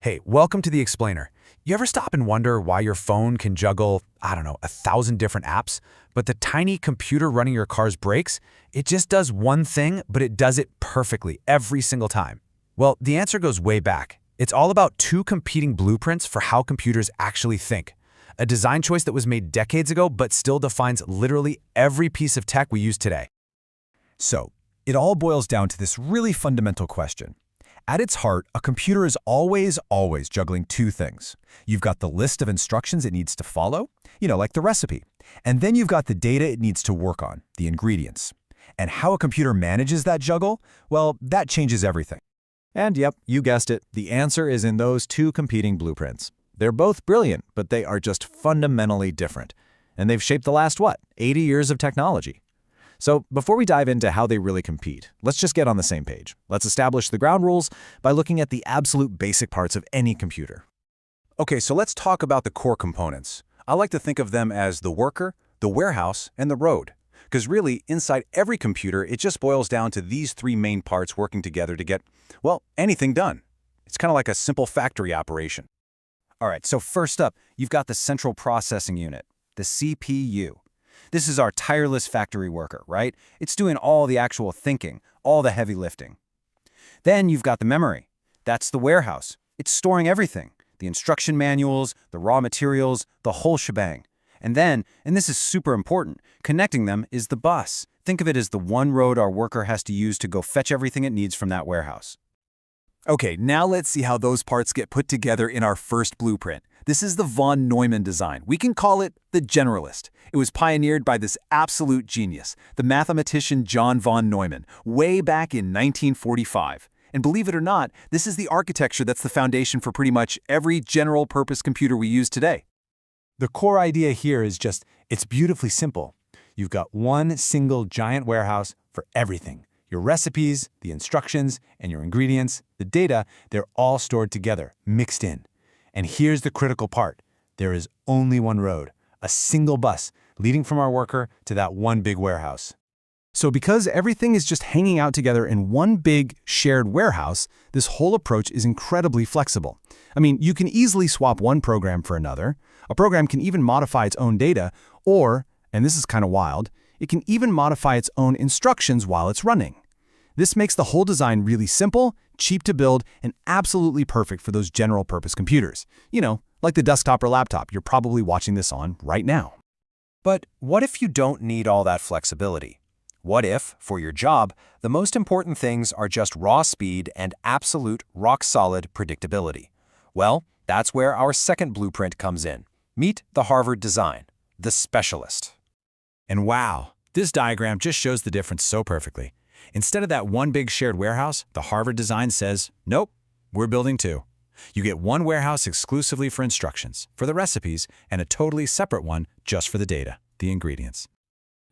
Hey, welcome to The Explainer. You ever stop and wonder why your phone can juggle, 1,000 different apps, but the tiny computer running your car's brakes, it just does one thing, but it does it perfectly every single time? Well, the answer goes way back. It's all about two competing blueprints for how computers actually think. A design choice that was made decades ago but still defines literally every piece of tech we use today. So, it all boils down to this really fundamental question. At its heart, a computer is always juggling two things. You've got the list of instructions it needs to follow, like the recipe. And then you've got the data it needs to work on, the ingredients. And how a computer manages that juggle, well, that changes everything. And yep, you guessed it, the answer is in those two competing blueprints. They're both brilliant, but they are just fundamentally different. And they've shaped the last, 80 years of technology. So before we dive into how they really compete, let's just get on the same page. Let's establish the ground rules by looking at the absolute basic parts of any computer. Okay, so let's talk about the core components. I like to think of them as the worker, the warehouse, and the road. Because really, inside every computer, it just boils down to these three main parts working together to get, anything done. It's kind of like a simple factory operation. All right, so first up, you've got the central processing unit, the CPU. This is our tireless factory worker, right? It's doing all the actual thinking, all the heavy lifting. Then you've got the memory. That's the warehouse. It's storing everything, the instruction manuals, the raw materials, the whole shebang. And then, and this is super important, connecting them is the bus. Think of it as the one road our worker has to use to go fetch everything it needs from that warehouse. Okay, now let's see how those parts get put together in our first blueprint. This is the von Neumann design. We can call it the generalist. It was pioneered by this absolute genius, the mathematician John von Neumann, way back in 1945. And believe it or not, this is the architecture that's the foundation for pretty much every general-purpose computer we use today. The core idea here is it's beautifully simple. You've got one single giant warehouse for everything. Your recipes, the instructions, and your ingredients, the data, they're all stored together, mixed in. And here's the critical part. There is only one road, a single bus, leading from our worker to that one big warehouse. So because everything is just hanging out together in one big shared warehouse, this whole approach is incredibly flexible. I mean, you can easily swap one program for another. A program can even modify its own data, or, and this is kind of wild, it can even modify its own instructions while it's running. This makes the whole design really simple, cheap to build, and absolutely perfect for those general-purpose computers. Like the desktop or laptop you're probably watching this on right now. But what if you don't need all that flexibility? What if, for your job, the most important things are just raw speed and absolute, rock-solid predictability? Well, that's where our second blueprint comes in. Meet the Harvard design, the specialist. And wow, this diagram just shows the difference so perfectly. Instead of that one big shared warehouse, the Harvard design says, nope, we're building two. You get one warehouse exclusively for instructions, for the recipes, and a totally separate one just for the data, the ingredients.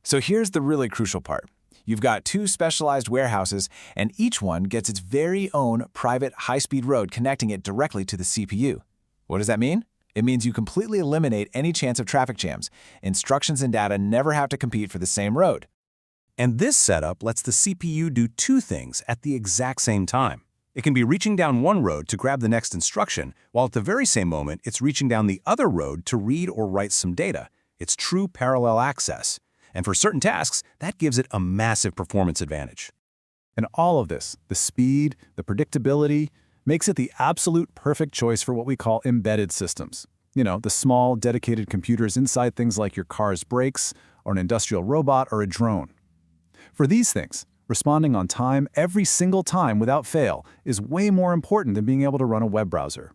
So here's the really crucial part. You've got two specialized warehouses, and each one gets its very own private high-speed road connecting it directly to the CPU. What does that mean? It means you completely eliminate any chance of traffic jams. Instructions and data never have to compete for the same road. And this setup lets the CPU do two things at the exact same time. It can be reaching down one road to grab the next instruction, while at the very same moment it's reaching down the other road to read or write some data. It's true parallel access. And for certain tasks, that gives it a massive performance advantage. And all of this, the speed, the predictability, makes it the absolute perfect choice for what we call embedded systems. The small, dedicated computers inside things like your car's brakes, or an industrial robot, or a drone. For these things, responding on time every single time without fail is way more important than being able to run a web browser.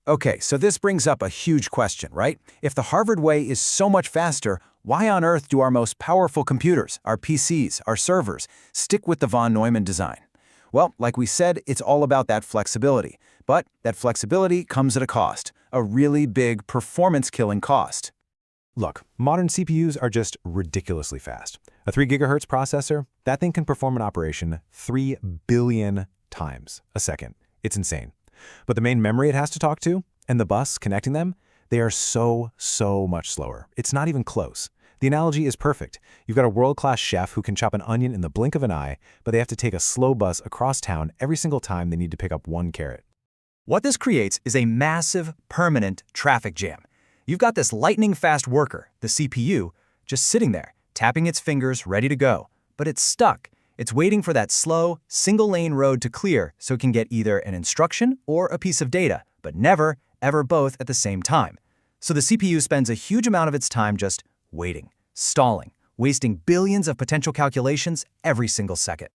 Okay, so this brings up a huge question, right? If the Harvard way is so much faster, why on earth do our most powerful computers, our PCs, our servers, stick with the von Neumann design? Well, like we said, it's all about that flexibility. But that flexibility comes at a cost, a really big performance-killing cost. Look, modern CPUs are just ridiculously fast. A 3 gigahertz processor, that thing can perform an operation 3 billion times a second. It's insane. But the main memory it has to talk to, and the bus connecting them, they are so much slower. It's not even close. The analogy is perfect. You've got a world-class chef who can chop an onion in the blink of an eye, but they have to take a slow bus across town every single time they need to pick up one carrot. What this creates is a massive, permanent traffic jam. You've got this lightning-fast worker, the CPU, just sitting there, tapping its fingers, ready to go. But it's stuck. It's waiting for that slow, single-lane road to clear so it can get either an instruction or a piece of data, but never, ever both at the same time. So the CPU spends a huge amount of its time just waiting, stalling, wasting billions of potential calculations every single second.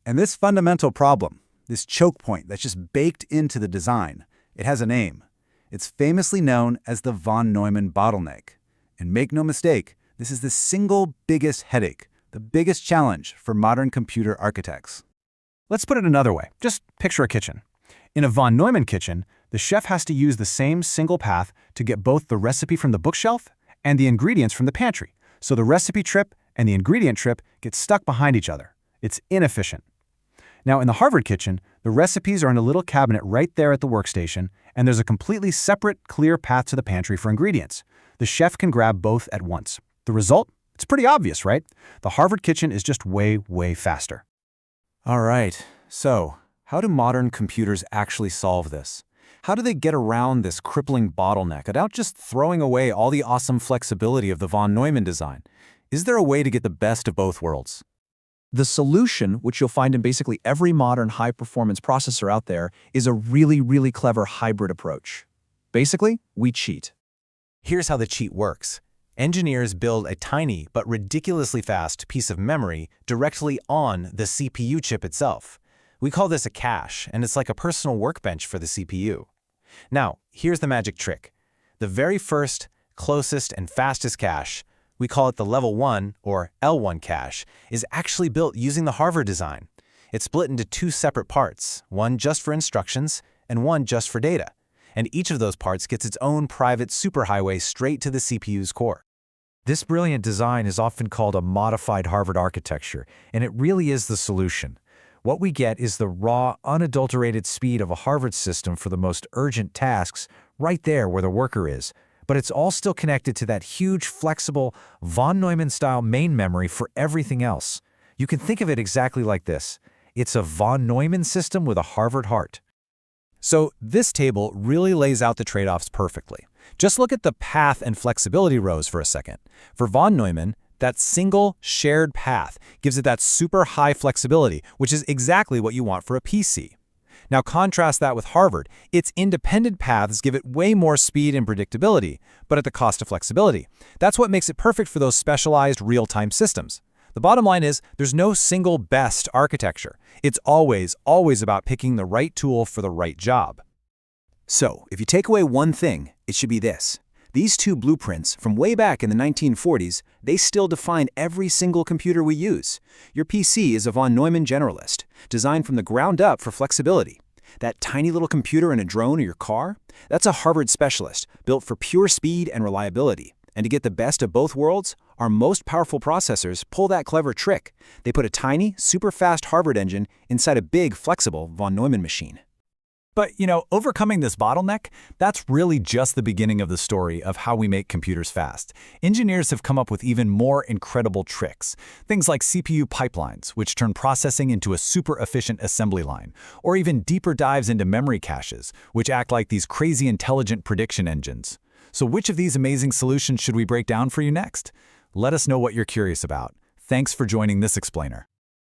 And this fundamental problem, this choke point that's just baked into the design, it has a name. It's famously known as the von Neumann bottleneck. And make no mistake, this is the single biggest headache, the biggest challenge for modern computer architects. Let's put it another way. Just picture a kitchen. In a von Neumann kitchen, the chef has to use the same single path to get both the recipe from the bookshelf and the ingredients from the pantry. So the recipe trip and the ingredient trip get stuck behind each other. It's inefficient. Now, in the Harvard kitchen, the recipes are in a little cabinet right there at the workstation, and there's a completely separate, clear path to the pantry for ingredients. The chef can grab both at once. The result? It's pretty obvious, right? The Harvard kitchen is just way, way faster. All right, so how do modern computers actually solve this? How do they get around this crippling bottleneck without just throwing away all the awesome flexibility of the von Neumann design? Is there a way to get the best of both worlds? The solution, which you'll find in basically every modern high-performance processor out there, is a really, really clever hybrid approach. Basically, we cheat. Here's how the cheat works. Engineers build a tiny but ridiculously fast piece of memory directly on the CPU chip itself. We call this a cache, and it's like a personal workbench for the CPU. Now, here's the magic trick. The very first, closest, and fastest cache, we call it the level 1 or L1 cache, is actually built using the Harvard design. It's split into two separate parts, one just for instructions and one just for data. And each of those parts gets its own private superhighway straight to the CPU's core. This brilliant design is often called a modified Harvard architecture, and it really is the solution. What we get is the raw, unadulterated speed of a Harvard system for the most urgent tasks right there where the worker is. But it's all still connected to that huge, flexible, von Neumann-style main memory for everything else. You can think of it exactly like this. It's a von Neumann system with a Harvard heart. So this table really lays out the trade-offs perfectly. Just look at the path and flexibility rows for a second. For von Neumann, that single shared path gives it that super high flexibility, which is exactly what you want for a PC. Now contrast that with Harvard. Its independent paths give it way more speed and predictability, but at the cost of flexibility. That's what makes it perfect for those specialized real-time systems. The bottom line is there's no single best architecture. It's always about picking the right tool for the right job. So, if you take away one thing, it should be this. These two blueprints from way back in the 1940s, they still define every single computer we use. Your PC is a von Neumann generalist, designed from the ground up for flexibility. That tiny little computer in a drone or your car? That's a Harvard specialist, built for pure speed and reliability. And to get the best of both worlds, our most powerful processors pull that clever trick. They put a tiny, super fast Harvard engine inside a big, flexible von Neumann machine. But, overcoming this bottleneck, that's really just the beginning of the story of how we make computers fast. Engineers have come up with even more incredible tricks. Things like CPU pipelines, which turn processing into a super efficient assembly line, or even deeper dives into memory caches, which act like these crazy intelligent prediction engines. So which of these amazing solutions should we break down for you next? Let us know what you're curious about. Thanks for joining this explainer.